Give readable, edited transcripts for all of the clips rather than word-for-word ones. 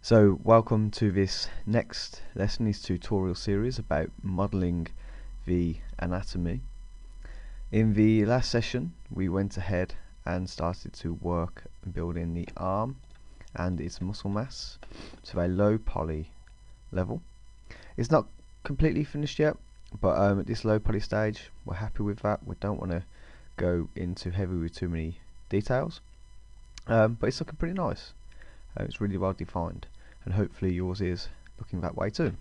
So welcome to this next lesson, this tutorial series about modelling the anatomy. In the last session we went ahead and started to work building the arm and its muscle mass to a low poly level. It's not completely finished yet, but at this low poly stage we're happy with that. We don't want to go into heavy with too many details, but it's looking pretty nice. It's really well defined, and hopefully yours is looking that way too.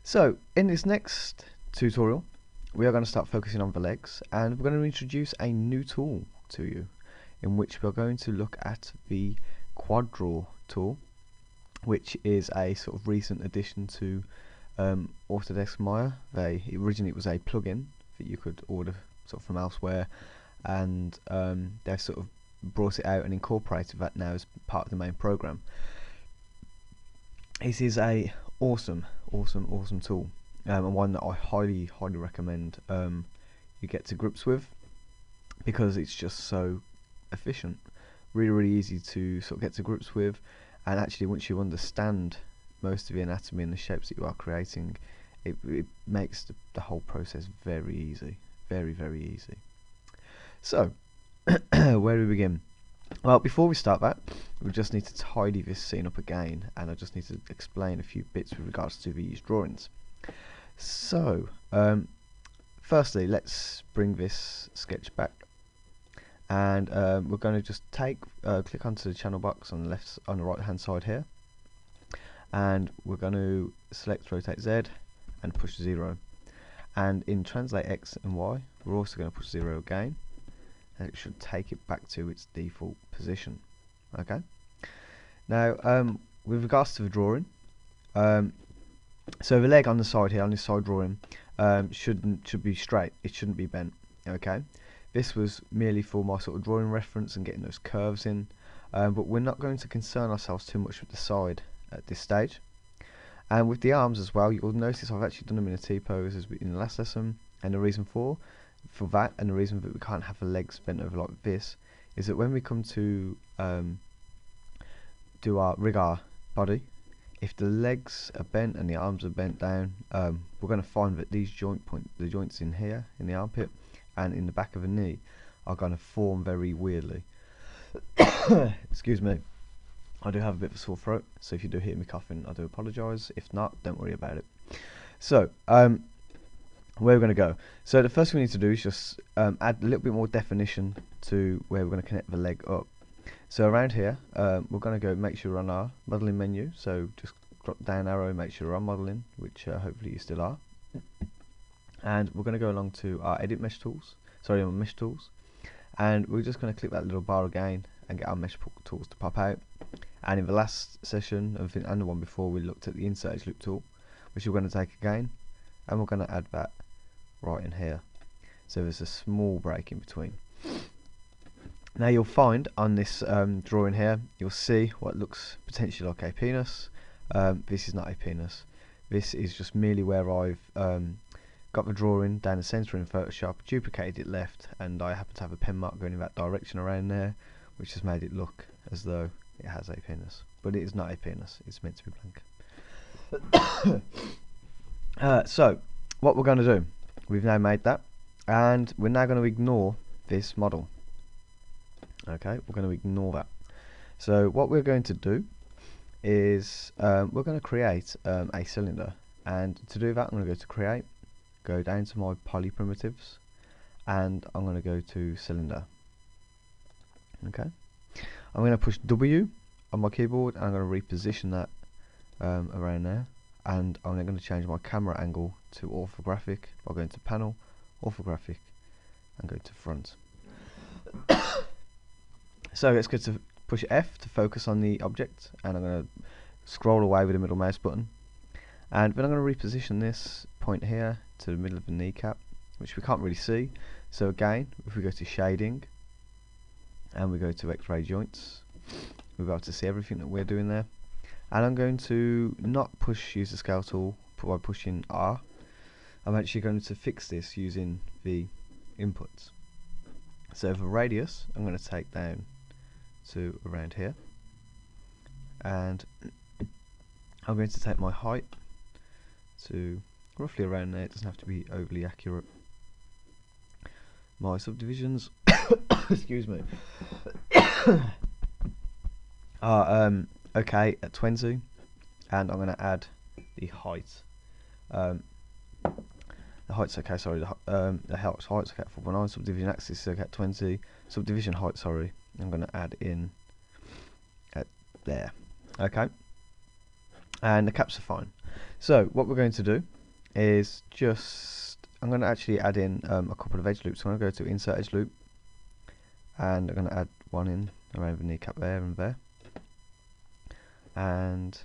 So in this next tutorial we are going to start focusing on the legs, and we're going to introduce a new tool to you, in which we're going to look at the quad draw tool, which is a sort of recent addition to Autodesk Maya. Originally it was a plugin that you could order sort of from elsewhere, and they've sort of brought it out and incorporated that now as part of the main program. This is a awesome tool, and one that I highly recommend you get to grips with, because it's just so efficient, really easy to sort of get to grips with. And actually, once you understand most of the anatomy and the shapes that you are creating, it makes the whole process very easy, very easy. So where do we begin? Well, before we start that, we just need to tidy this scene up again, and I just need to explain a few bits with regards to these drawings. So firstly, let's bring this sketch back, and we're going to just click onto the channel box on the right hand side here, and we're going to select rotate Z and push 0, and in translate X and Y we're also going to push 0 again, and it should take it back to its default position. Okay. Now with regards to the drawing, so the leg on the side here, on this side drawing, should be straight. It shouldn't be bent. Okay. This was merely for my sort of drawing reference and getting those curves in, but we're not going to concern ourselves too much with the side at this stage. And with the arms as well, you'll notice I've actually done them in a T-pose as in the last lesson, and the reason for that, and the reason that we can't have the legs bent over like this, is that when we come to rig our body, if the legs are bent and the arms are bent down, we're going to find that these the joints in here, in the armpit and in the back of the knee, are going to form very weirdly. Excuse me, I do have a bit of a sore throat, so if you do hear me coughing, I do apologise. If not, don't worry about it. So where we're going to go. So the first thing we need to do is just add a little bit more definition to where we're going to connect the leg up. So around here, we're going to go make sure we're on our modelling menu. So just drop down arrow, make sure we're on modelling, which hopefully you still are. And we're going to go along to our edit mesh tools, and we're just going to click that little bar again and get our mesh tools to pop out. And in the last session, and the one before, we looked at the insert edge loop tool, which we're going to take again, and we're going to add that right in here, so there's a small break in between. Now you'll find on this drawing here, you'll see what looks potentially like a penis. This is not a penis. This is just merely where I've got the drawing down the centre in Photoshop, duplicated it left, and I happen to have a pen mark going in that direction around there, which has made it look as though it has a penis, but it is not a penis. It's meant to be blank. So what we're going to do, we've now made that, and we're now going to ignore this model. Okay, we're going to ignore that. So what we're going to do is we're going to create a cylinder, and to do that I'm going to go to create, go down to my poly primitives, and I'm going to go to cylinder. Okay, I'm going to push W on my keyboard, and I'm going to reposition that around there, and I'm going to change my camera angle to orthographic by going to panel, orthographic, and go to front. So let's go to push F to focus on the object, and I'm going to scroll away with the middle mouse button, and then I'm going to reposition this point here to the middle of the kneecap, which we can't really see. So again, if we go to shading and we go to X-ray joints, we'll be able to see everything that we're doing there. And I'm going to not use the scale tool by pushing R. I'm actually going to fix this using the inputs. So for radius, I'm going to take down to around here, and I'm going to take my height to roughly around there. It doesn't have to be overly accurate. My subdivisions excuse me are okay at 20, and I'm going to add the height. The height's okay, sorry, the height's okay at 4.9, subdivision axis is okay at 20, subdivision height, sorry, I'm going to add in at there. Okay, and the caps are fine. So what we're going to do is I'm going to actually add in a couple of edge loops. So I'm going to go to insert edge loop, and I'm going to add one in around the kneecap there and there, and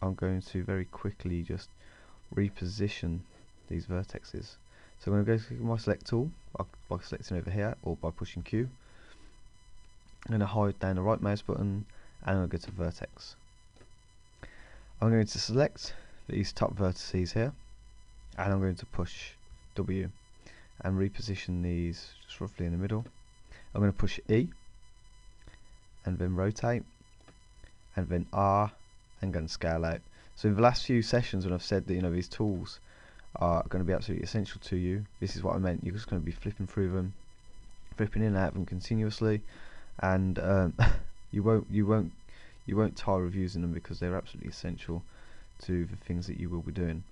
I'm going to very quickly just reposition these vertexes. So I'm going to go to my select tool by selecting over here, or by pushing Q. I'm going to hold down the right mouse button, and I'm going to go to vertex. I'm going to select these top vertices here, and I'm going to push W and reposition these just roughly in the middle. I'm going to push E and then rotate, and then R, and going to scale out. So in the last few sessions when I've said that these tools are going to be absolutely essential to you, this is what I meant. You're just going to be flipping through them, flipping in and out of them continuously, and you won't tire of using them, because they're absolutely essential to the things that you will be doing.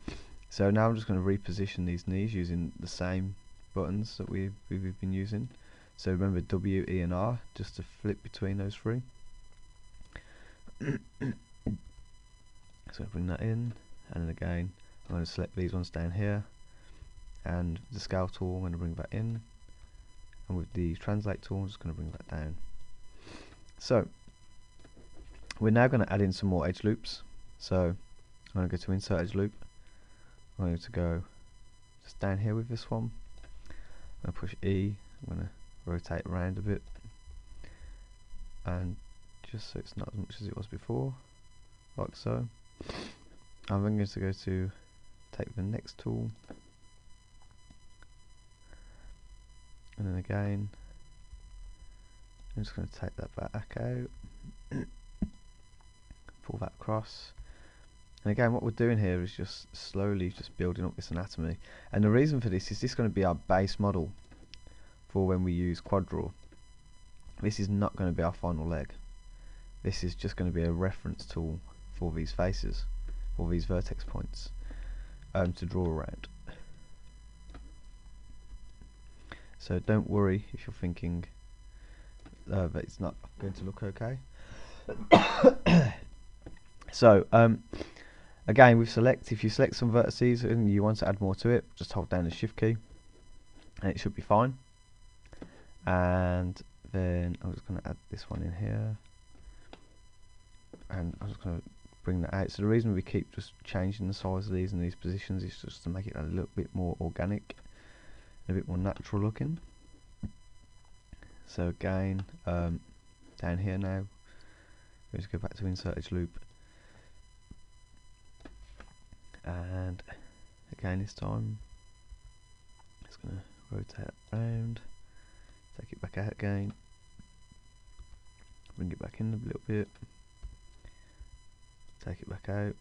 So now I'm just going to reposition these knees using the same buttons that we've been using. So remember W, E and R, just to flip between those three. So bring that in, and then again I'm going to select these ones down here, and the scale tool I'm going to bring that in, and with the translate tool I'm just going to bring that down. So we're now going to add in some more edge loops. So I'm going to go to insert edge loop. I'm going to go just down here with this one. I'm going to push E. I'm going to rotate around a bit, and just so it's not as much as it was before, like so. I'm then going to go to take the next tool, and then again I'm just going to take that back out, pull that across, and again what we're doing here is just slowly just building up this anatomy. And the reason for this is going to be our base model for when we use quad draw. This is not going to be our final leg. This is just going to be a reference tool for these faces, for these vertex points, to draw around. So don't worry if you're thinking that it's not going to look okay. So again, if you select some vertices and you want to add more to it, just hold down the shift key and it should be fine. And then I'm just going to add this one in here, and I'm just going to bring that out. So the reason we keep just changing the size of these and these positions is just to make it a little bit more organic, a bit more natural looking. So again, down here now, let's go back to insert edge loop, and again this time it's going to rotate it around, take it back out again, bring it back in a little bit, take it back out,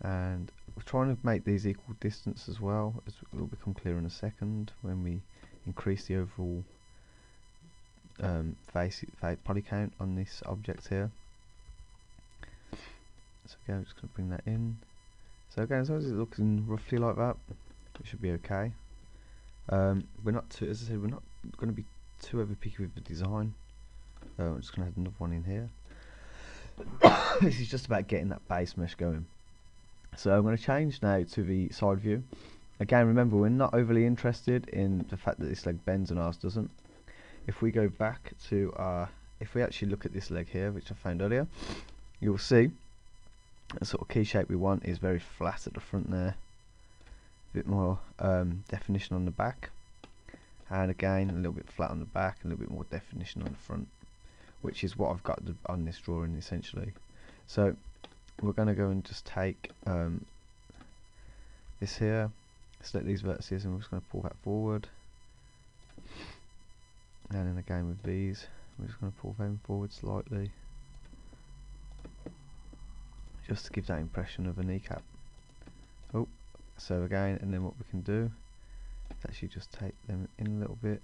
and we're trying to make these equal distance as well, as it will become clear in a second when we increase the overall face body count on this object here. So again, I'm just going to bring that in. So again, as long as it's looking roughly like that, it should be okay. We're not too, as I said, we're not going to be too over picky with the design. I'm just going to add another one in here. This is just about getting that base mesh going. So I'm going to change now to the side view. Again, remember, we're not overly interested in the fact that this leg bends and ours doesn't. If we go back to if we actually look at this leg here, which I found earlier, you'll see the sort of key shape we want is very flat at the front there, a bit more definition on the back, and again a little bit flat on the back, and a little bit more definition on the front, which is what I've got on this drawing essentially. So we're going to go and just take this here, select these vertices, and we're just going to pull that forward. And then again with these, we're just going to pull them forward slightly, just to give that impression of a kneecap. Oh, so again, and then what we can do is actually just take them in a little bit,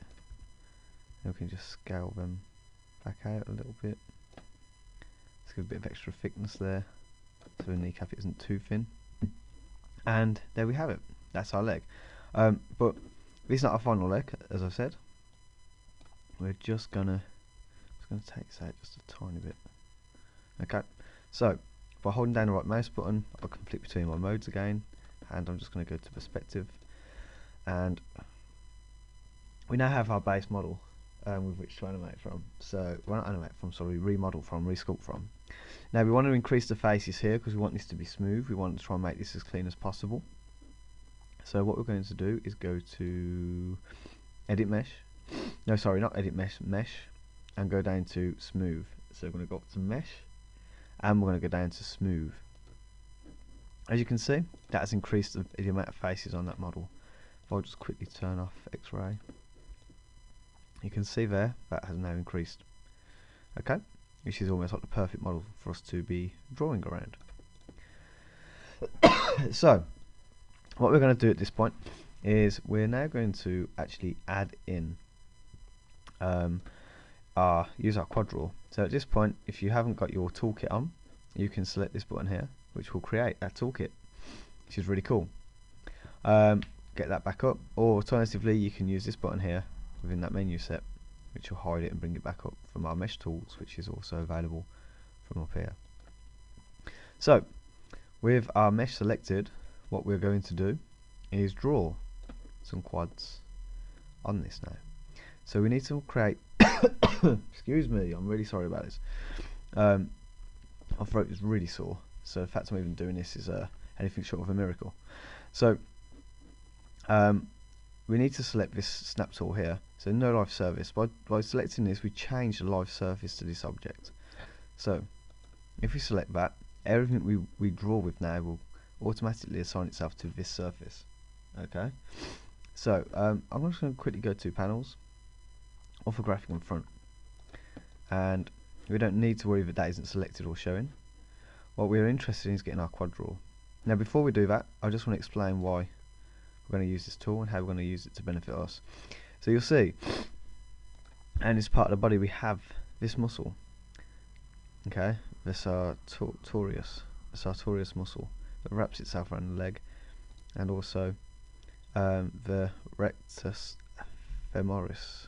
and we can just scale them back out a little bit. Let's give a bit of extra thickness there, so the kneecap isn't too thin. And there we have it. That's our leg. But this is not our final leg, as I said. We're just gonna take this out just a tiny bit. Okay. So by holding down the right mouse button, I can flick between my modes again, and I'm just going to go to perspective, and we now have our base model with which to animate from. So, well, not animate from, sorry, remodel from, resculpt from. Now we want to increase the faces here because we want this to be smooth. We want to try and make this as clean as possible. So what we're going to do is go to edit mesh. No, sorry, not edit mesh, mesh, and go down to smooth. So we're going to go up to mesh, and we're going to go down to smooth. As you can see, that has increased the amount of faces on that model. If I just quickly turn off X-ray, you can see there that has now increased. Okay, which is almost like the perfect model for us to be drawing around. So what we're going to do at this point is we're now going to actually add in use our quad draw. So at this point, if you haven't got your toolkit on, you can select this button here, which will create that toolkit, which is really cool. Get that back up, or alternatively you can use this button here within that menu set, which will hide it and bring it back up from our mesh tools, which is also available from up here. So with our mesh selected, what we're going to do is draw some quads on this now. So we need to create excuse me, I'm really sorry about this. My throat is really sore, so the fact I'm even doing this is anything short of a miracle. So we need to select this snap tool here, so no live surface. By selecting this, we change the live surface to this object. So if we select that, everything we draw with now will automatically assign itself to this surface. Okay, so I'm just going to quickly go to panels, orthographic in front, and we don't need to worry that that isn't selected or showing. What we're interested in is getting our quad draw. Now before we do that, I just want to explain why we're going to use this tool and how we're going to use it to benefit us. So you'll see, and as part of the body we have this muscle, okay, the sartorius muscle that wraps itself around the leg, and also the rectus femoris,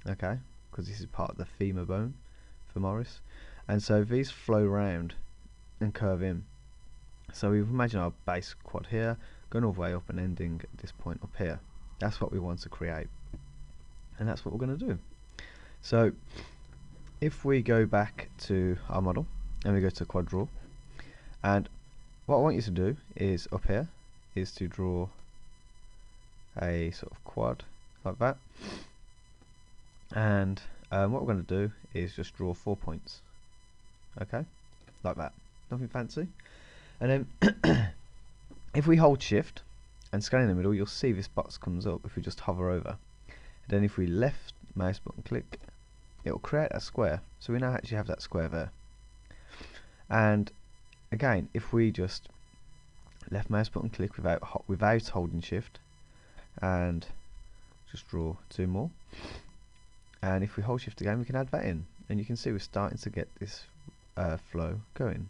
okay, because this is part of the femur bone, femoris, and so these flow round and curve in. So we imagine our base quad here going all the way up and ending at this point up here. That's what we want to create, and that's what we're going to do. So if we go back to our model and we go to quad draw, and what I want you to do is up here is to draw a sort of quad like that, and what we're going to do is just draw 4 points, okay, like that, nothing fancy. And then if we hold shift and scan in the middle, you'll see this box comes up if we just hover over, and then if we left mouse button click, it will create a square. So we now actually have that square there. And again, if we just left mouse button click without holding shift and just draw 2 more, and if we hold shift again, we can add that in, and you can see we're starting to get this flow going.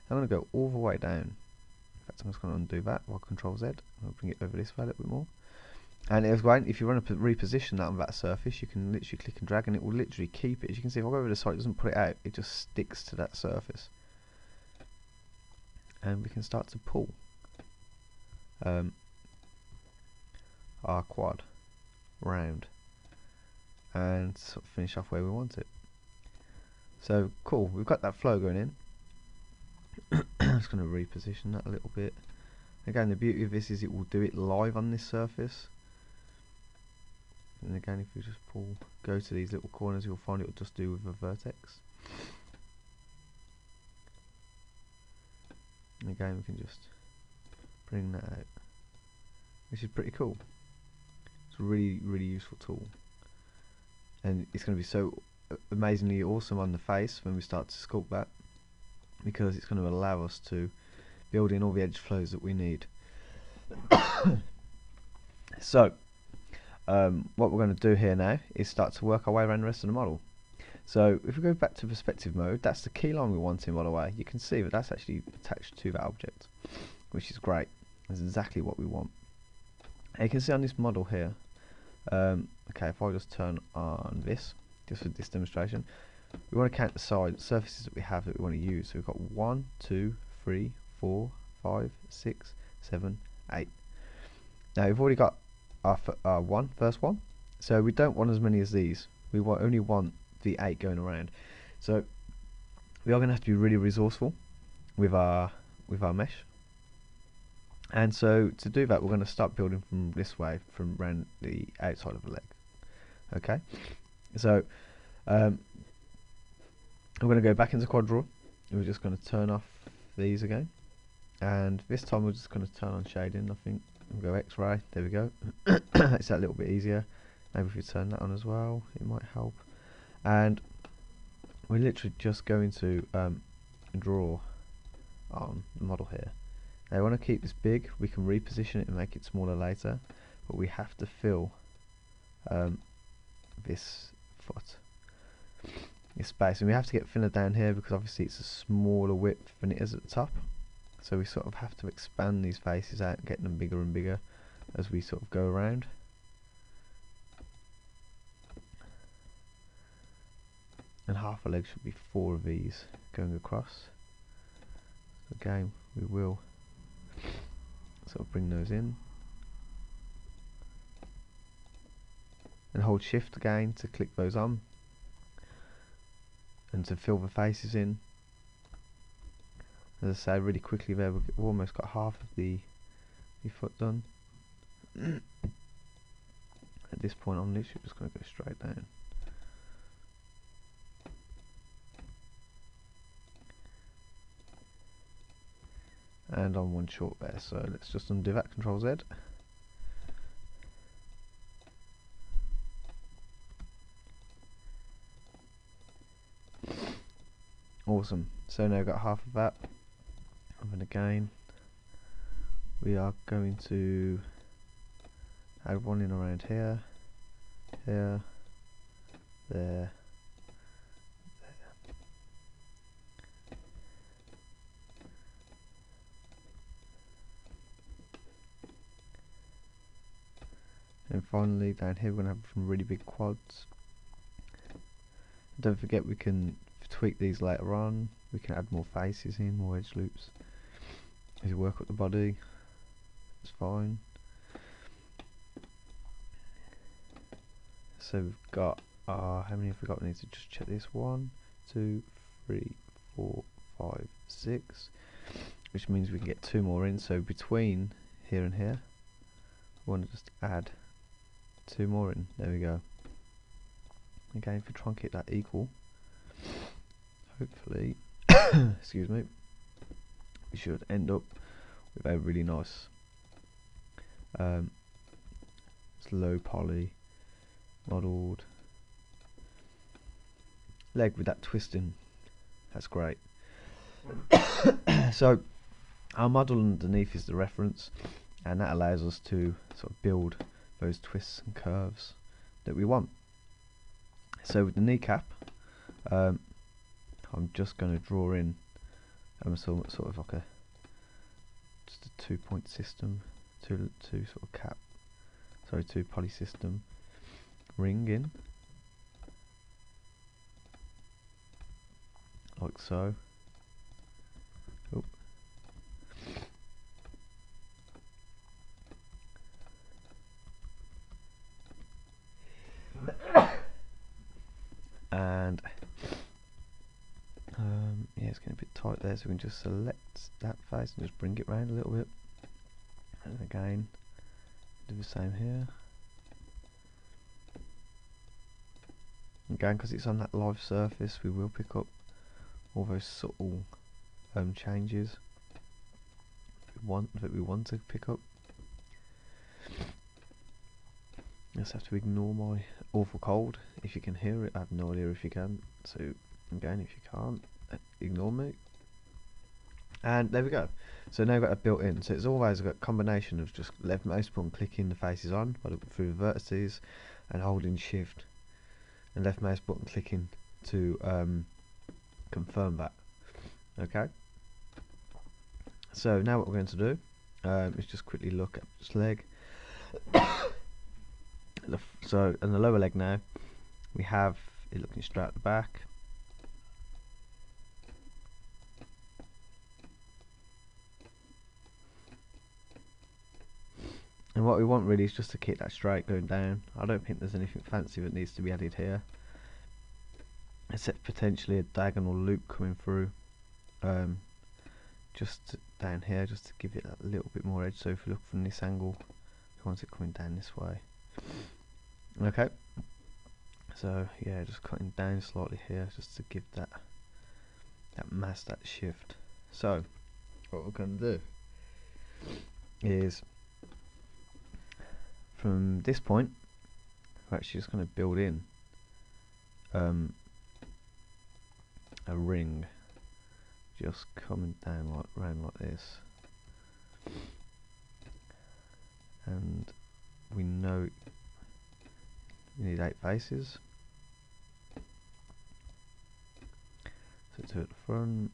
I'm going to go all the way down. In fact, I'm just going to undo that while Control Z. I'll bring it over this way a little bit more. And it was going, if you want to reposition that on that surface, you can literally click and drag, and it will literally keep it. As you can see, if I go over the side, it doesn't put it out, it just sticks to that surface. And we can start to pull our quad round and sort of finish off where we want it. So cool, we've got that flow going in. I'm just going to reposition that a little bit. Again, the beauty of this is it will do it live on this surface. And again, if we just go to these little corners, you'll find it will just do with a vertex. Again, we can just bring that out, which is pretty cool. It's a really useful tool, and it's going to be so amazingly awesome on the face when we start to sculpt that, because it's going to allow us to build in all the edge flows that we need. So what we're going to do here now is start to work our way around the rest of the model. So if we go back to perspective mode, that's the key line we want in, by the way. You can see that that's actually attached to that object, which is great. That's exactly what we want. And you can see on this model here, okay, if I just turn on this, just for this demonstration, we want to count the side surfaces that we have that we want to use. So we've got 1, 2, 3, 4, 5, 6, 7, 8. Now we've already got our first one, so we don't want as many as these. We only want the 8 going around. So we are going to have to be really resourceful with our mesh. And so to do that, we're going to start building from this way, from around the outside of the leg. Okay, so we're going to go back into quad draw. We're just going to turn off these again, and this time we're just going to turn on shading. I think we'll go X-ray. There we go. It's that little bit easier. Maybe if we turn that on as well, it might help. And we're literally just going to draw on the model here. Now, I want to keep this big. We can reposition it and make it smaller later, but we have to fill this foot, this space, and we have to get thinner down here because obviously it's a smaller width than it is at the top. So we sort of have to expand these faces out and get them bigger and bigger as we sort of go around. And half a leg should be 4 of these going across. Again, we will sort of bring those in and hold shift again to click those on and to fill the faces in. As I say, really quickly there, we've almost got half of the foot done. At this point I'm literally just going to go straight down. And on one short there, so let's just undo that, Control Z. Awesome, so now I've got half of that. And again, we are going to add one in around here, here, there, and finally down here we're going to have some really big quads. Don't forget, we can tweak these later on. We can add more faces in, more edge loops as you work up the body. It's fine. So we've got how many have we got? We need to just check this. 1, 2, 3, 4, 5, 6, which means we can get 2 more in. So between here and here, we want to just add 2 more in. There we go. Again, if we truncate that equal, hopefully, excuse me, we should end up with a really nice low poly modelled leg with that twisting. That's great. So our model underneath is the reference, and that allows us to sort of build those twists and curves that we want. So with the kneecap, I'm just going to draw in sort of like just a 2-point system, two sort of cap, sorry, 2 poly system ring in, like so. Oh. And yeah, it's getting a bit tight there, so we can just select that face and just bring it round a little bit, and again do the same here. Again, because it's on that live surface, we will pick up all those subtle changes. we want to pick up. Just have to ignore my awful cold. If you can hear it, I have no idea if you can. So again, if you can't, ignore me. And there we go. So now we've got that built in. So it's always got a combination of just left mouse button clicking the faces on through the vertices, and holding shift and left mouse button clicking to confirm that. Okay. So now what we're going to do is just quickly look at this leg. So in the lower leg now, we have it looking straight at the back. And what we want really is just to keep that straight going down. I don't think there's anything fancy that needs to be added here, except potentially a diagonal loop coming through just down here, just to give it a little bit more edge. So if you look from this angle, we want it coming down this way. Okay, so yeah, just cutting down slightly here just to give that mass, that shift. So what we're going to do is, from this point, we're actually just going to build in a ring, just coming down like round like this, and we know you need 8 faces. So 2 at the front,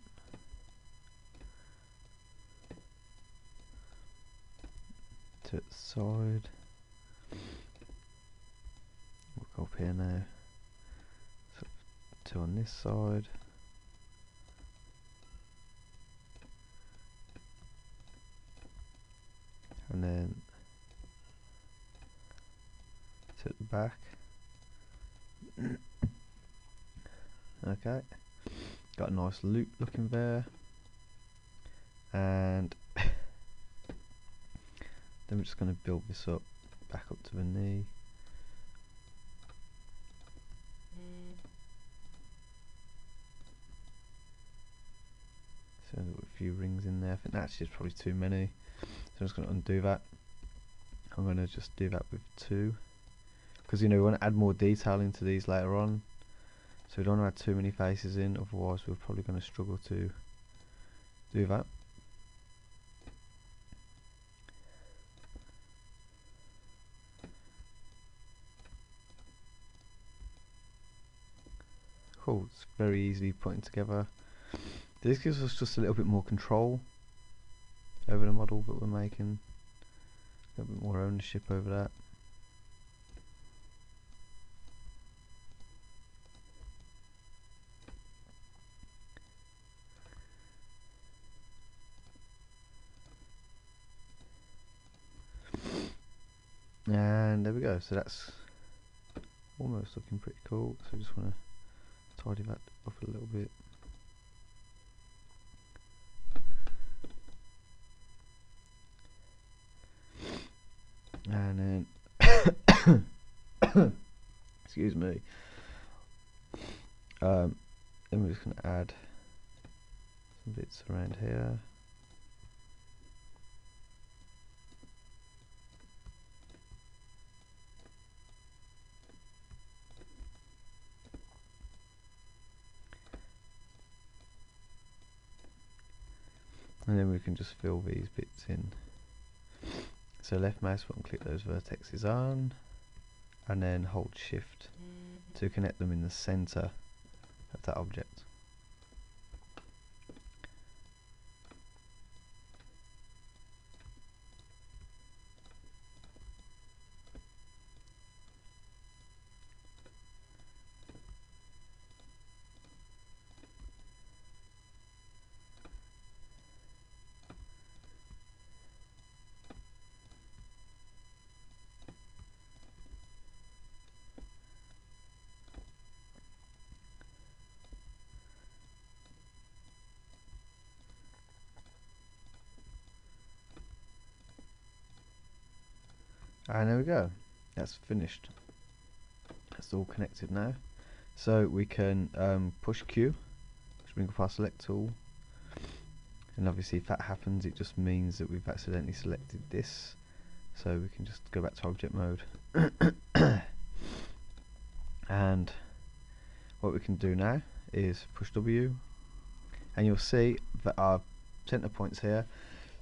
2 at the side. We'll go up here now. So 2 on this side. And then 2 at the back. Okay, got a nice loop looking there, and then we're just going to build this up back up to the knee. So a few rings in there. I think that's just probably too many, so I'm just going to undo that. I'm going to just do that with 2, because you know we want to add more detail into these later on, so we don't want to add too many faces in, otherwise we're probably going to struggle to do that. Cool, it's very easily putting together. This gives us just a little bit more control over the model that we're making, a little bit more ownership over that. And there we go, so that's almost looking pretty cool. So I just want to tidy that up a little bit. And then excuse me, then we're just going to add some bits around here. And then we can just fill these bits in. So left mouse button, click those vertexes on, and then hold shift to connect them in the center of that object. And there we go, that's finished. That's all connected now. So we can push Q, just bring up our select tool, and and obviously if that happens it just means that we've accidentally selected this, so we can just go back to object mode. And what we can do now is push W, and you'll see that our center point's here,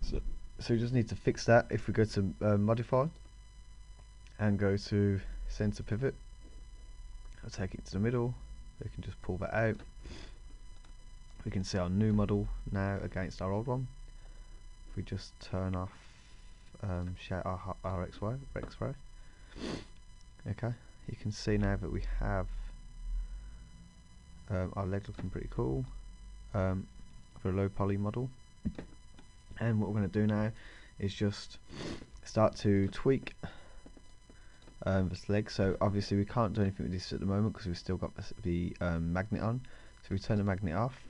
so we just need to fix that. If we go to modify and go to center pivot, I'll take it to the middle. We can just pull that out. We can see our new model now against our old one. If we just turn off our X-ray, okay, you can see now that we have our leg looking pretty cool for a low poly model. And what we're going to do now is just start to tweak this leg. So obviously we can't do anything with this at the moment because we've still got the magnet on, so we turn the magnet off,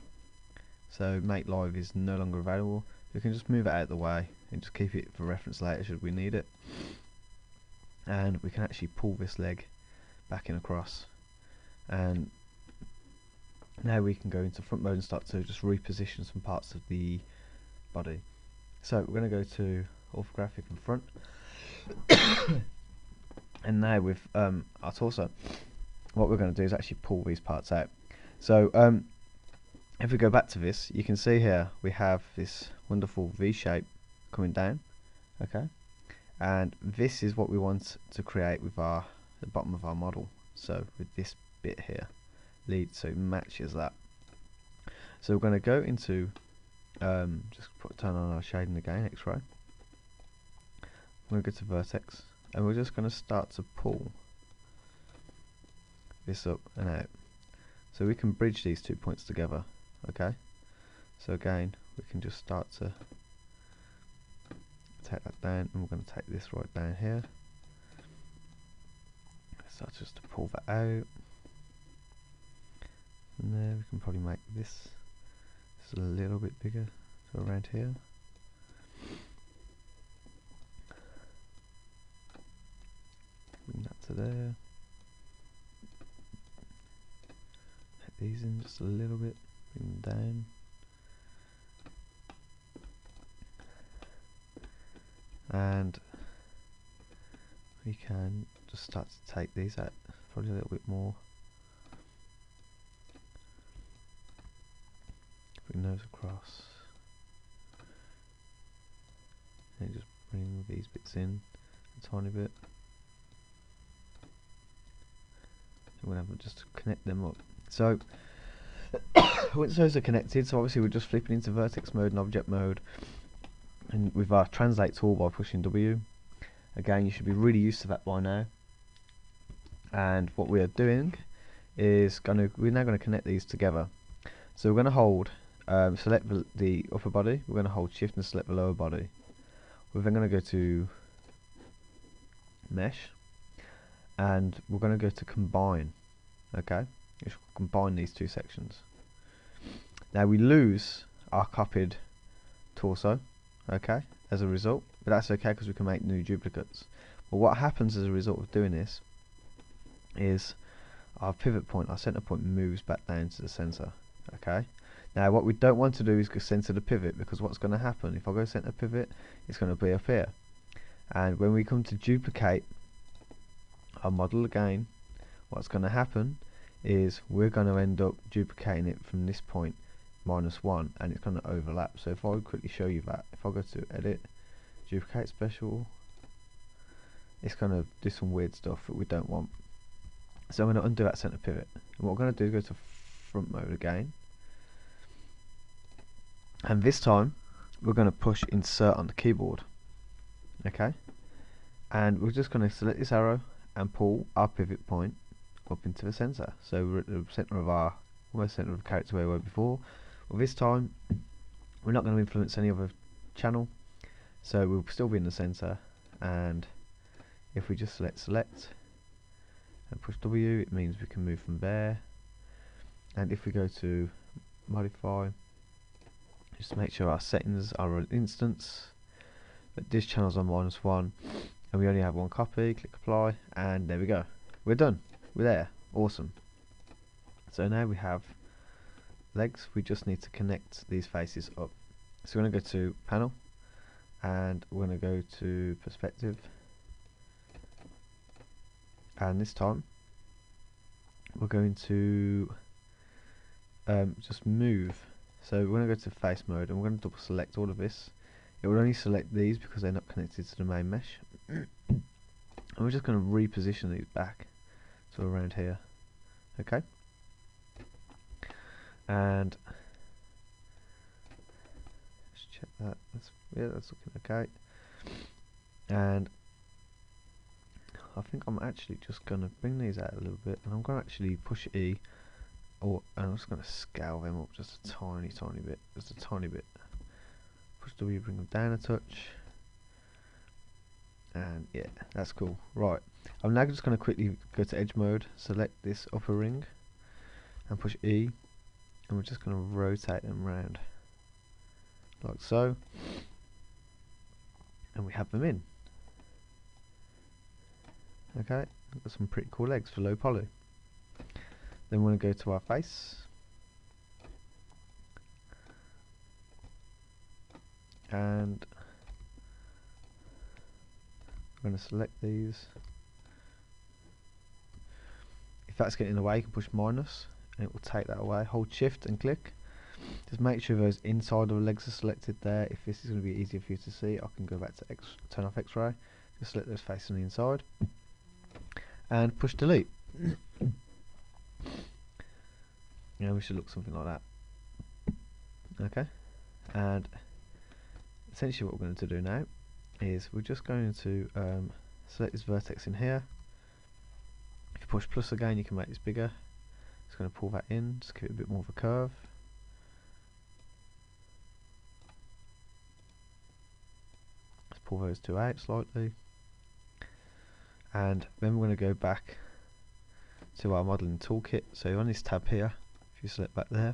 so make live is no longer available. We can just move it out of the way and just keep it for reference later should we need it. And we can actually pull this leg back in across, and now we can go into front mode and start to just reposition some parts of the body. So we're going to go to orthographic and front. And now with our torso, what we're going to do is actually pull these parts out. So if we go back to this, you can see here we have this wonderful V shape coming down, okay, and this is what we want to create with the bottom of our model. So with this bit here, so it matches that. So we're going to go into turn on our shading again, X-ray. We're going to go to vertex, and we're just going to start to pull this up and out, so we can bridge these 2 points together. Okay, so again we can just start to take that down, and we're going to take this right down here. Start just to pull that out, and there we can probably make this just a little bit bigger, so around here. Bring that to there. Take these in just a little bit, bring them down. And we can just start to take these out probably a little bit more. Bring those across. And just bring these bits in a tiny bit. So we're going to have to just connect them up. So once those are connected, so obviously we're just flipping into vertex mode and object mode, and with our translate tool by pushing W. Again, you should be really used to that by now. And what we are doing is we're now going to connect these together. So we're going to hold, select the upper body. We're going to hold shift and select the lower body. We're then going to go to mesh, and we're going to go to combine. Okay, we should combine these two sections. Now we lose our copied torso, okay, as a result, but that's okay because we can make new duplicates. But what happens as a result of doing this is our pivot point, our center point, moves back down to the center. Okay, now what we don't want to do is go center the pivot, because what's going to happen if I go center pivot, it's going to be up here, and when we come to duplicate our model again, what's going to happen is we're going to end up duplicating it from this point -1, and it's going to overlap. So if I quickly show you that, if I go to edit, duplicate special, it's going to do some weird stuff that we don't want. So I'm going to undo that center pivot, and what we're going to do is go to front mode again, and this time we're going to push insert on the keyboard. Okay, and we're just going to select this arrow and pull our pivot point up into the center. So we're at the center of our, almost center of the character where we were before. Well, this time we're not going to influence any other channel, so we'll still be in the center. And if we just select and push W, it means we can move from there. And if we go to modify, just make sure our settings are on instance, but this channel's on -1, and we only have one copy. Click apply, and there we go, we're done, we're there. Awesome. So now we have legs, we just need to connect these faces up. So we're going to go to panel, and we're going to go to perspective, and this time we're going to just move. So we're going to go to face mode, and we're going to double select all of this. It will only select these because they're not connected to the main mesh. And we're just going to reposition these back to around here. Okay, and let's check that. That's looking okay. And I think I'm actually just going to bring these out a little bit, and I'm going to actually push E, and I'm just going to scale them up just a tiny bit, just a tiny bit. Push W, bring them down a touch, and yeah, that's cool. Right, I'm now just going to quickly go to edge mode, select this upper ring, and push E, and we're just going to rotate them round like so, and we have them in. Okay, got some pretty cool legs for low poly. Then we're going to go to our face, and I'm going to select these. If that's getting away, you can push minus and it will take that away. Hold shift and click. Just make sure those inside of the legs are selected there. If this is going to be easier for you to see, I can go back to turn off X-ray. Just select those faces on the inside and push delete. Yeah, we should look something like that. Okay, and essentially what we're going to do now is we're just going to select this vertex in here. If you push plus again, you can make this bigger. Just going to pull that in, just give it a bit more of a curve. Let's pull those two out slightly, and then we're going to go back to our modelling toolkit. So on this tab here, if you select back there,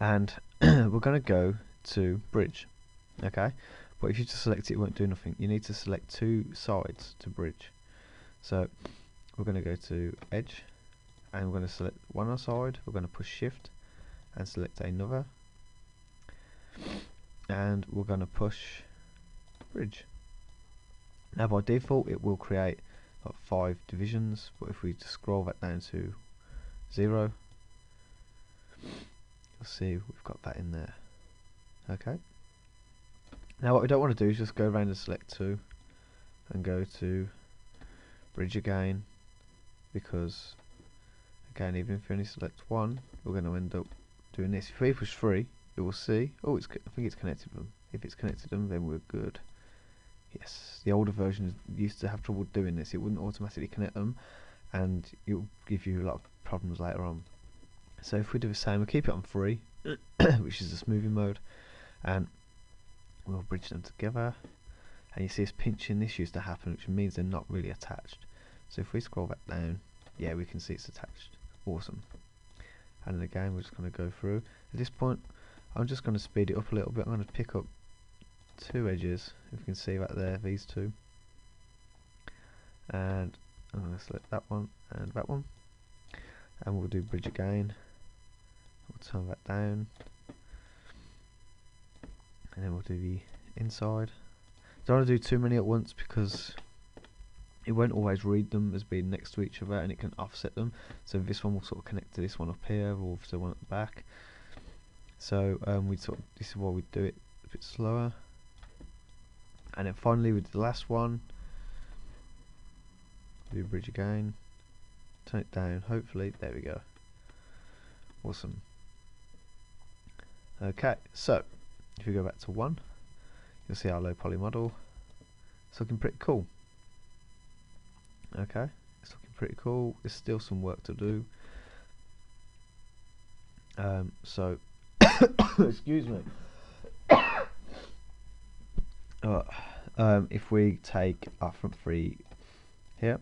and we're going to go to bridge. Okay, but if you just select it, it won't do nothing. You need to select two sides to bridge. So we're going to go to edge, and we're going to select one side. We're going to push shift and select another, and we're going to push bridge. Now by default it will create like 5 divisions, but if we just scroll that down to 0, you'll see we've got that in there. Okay, now what we don't want to do is just go around and select 2 and go to bridge again, because again, even if you only select 1, we're going to end up doing this. If we push 3, you will see, oh, I think it's connected them. If it's connected them, then we're good. Yes, the older versions used to have trouble doing this. It wouldn't automatically connect them, and it will give you a lot of problems later on. So if we do the same, we'll keep it on 3, which is the smoothing mode, and we'll bridge them together. And you see us pinching, this used to happen, which means they're not really attached. So if we scroll back down, yeah, we can see it's attached. Awesome. And then again, we're just going to go through. At this point, I'm just going to speed it up a little bit. I'm going to pick up 2 edges, if you can see that there, these 2, and I'm going to select that one and that one, and we'll do bridge again. We'll turn that down, and then we'll do the inside. Don't want to do too many at once because it won't always read them as being next to each other, and it can offset them. So this one will sort of connect to this one up here, or to the one at the back. So this is why we do it a bit slower. And then finally we do the last one. Do bridge again. Turn it down. Hopefully, there we go. Awesome. Okay, so if we go back to 1, you'll see our low poly model. It's looking pretty cool. Okay, it's looking pretty cool. There's still some work to do. So excuse me. If we take our front 3 here,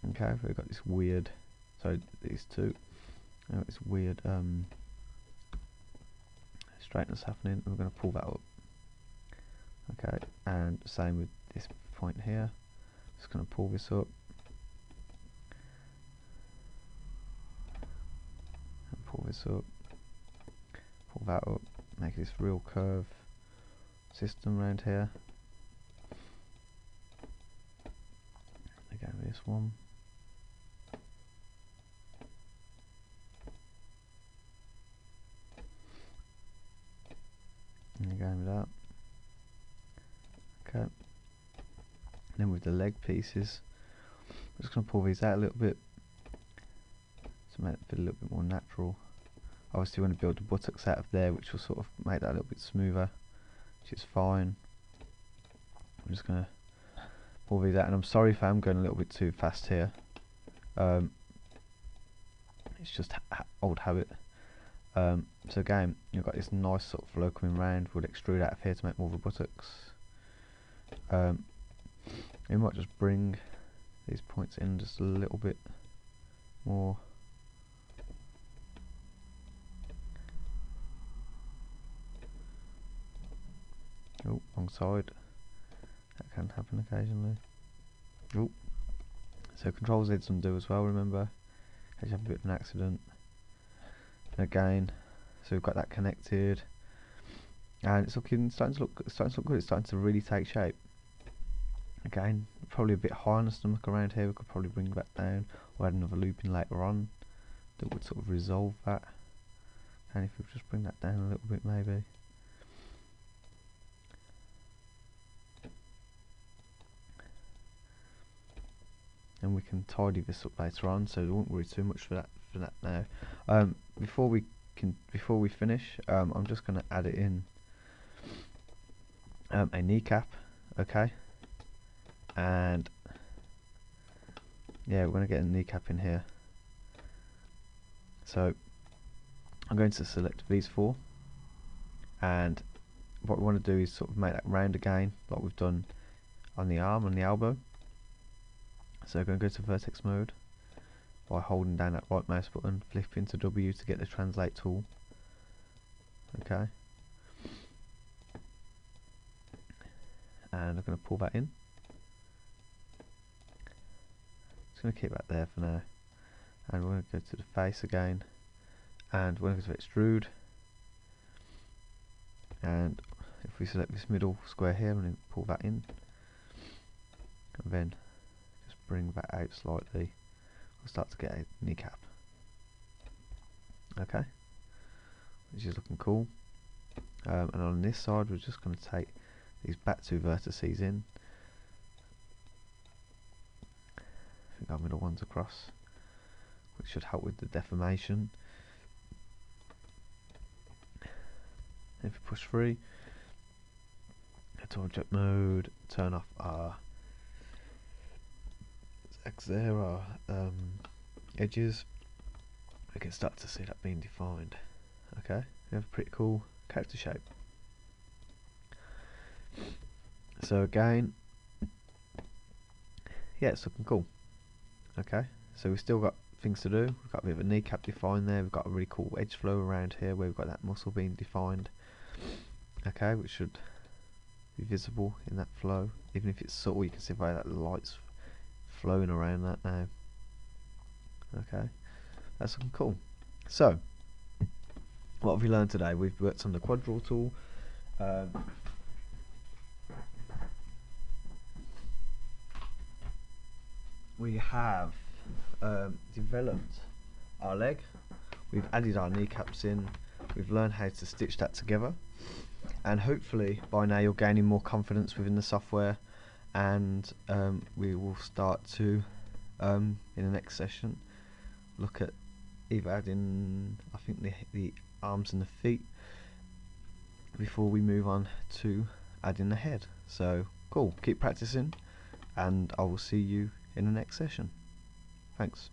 okay, we've got this weird, so these 2, this weird straightness happening. We're going to pull that up. Okay, and same with this point here. Just going to pull this up and pull this up, pull that up, make this real curve system around here. Again with this one. And again with that. Okay. And then with the leg pieces, I'm just going to pull these out a little bit to make it feel a little bit more natural. Obviously you want to build the buttocks out of there, which will sort of make that a little bit smoother, which is fine. I'm just going to pull these out, and I'm sorry if I'm going a little bit too fast here. It's just old habit. So again, you've got this nice sort of flow coming round. We'll extrude out of here to make more of the buttocks. We might just bring these points in just a little bit more. Oh, wrong side. That can happen occasionally. Oh, so Control Z undo as well, remember, in case you have a bit of an accident. And again, so we've got that connected, and it's starting to look good. It's starting to really take shape. Again, probably a bit high on the stomach around here. We could probably bring that down, or add another loop in later on that would sort of resolve that. And if we just bring that down a little bit, maybe. And we can tidy this up later on, so we won't worry too much for that now. Before we finish, I'm just going to add it in a kneecap, okay? And yeah, we're going to get a kneecap in here. So I'm going to select these four, and what we want to do is sort of make that round again, like we've done on the arm and the elbow. So we're going to go to vertex mode by holding down that right mouse button, flip into W to get the translate tool. Okay. And I'm going to pull that in. Just going to keep that there for now. And we're going to go to the face again. And we're going to go to extrude. And if we select this middle square here and pull that in. And then bring that out slightly, we'll start to get a kneecap. Okay, which is looking cool. And on this side, we're just going to take these back two vertices in. I think our middle ones across, which should help with the deformation. If we push free, go to object mode, turn off our there are edges. We can start to see that being defined. Okay, we have a pretty cool character shape. So again, yeah, it's looking cool. Okay, so we've still got things to do. We've got a bit of a kneecap defined there. We've got a really cool edge flow around here where we've got that muscle being defined. Okay, which should be visible in that flow. Even if it's subtle, you can see by that light's flowing around that now. Okay, that's looking cool. So, what have we learned today? We've worked on the quad draw tool. We have developed our leg. We've added our kneecaps in. We've learned how to stitch that together, and hopefully by now you're gaining more confidence within the software. And we will start to, in the next session, look at either adding, I think, the arms and the feet before we move on to adding the head. So cool, keep practicing, and I will see you in the next session. Thanks.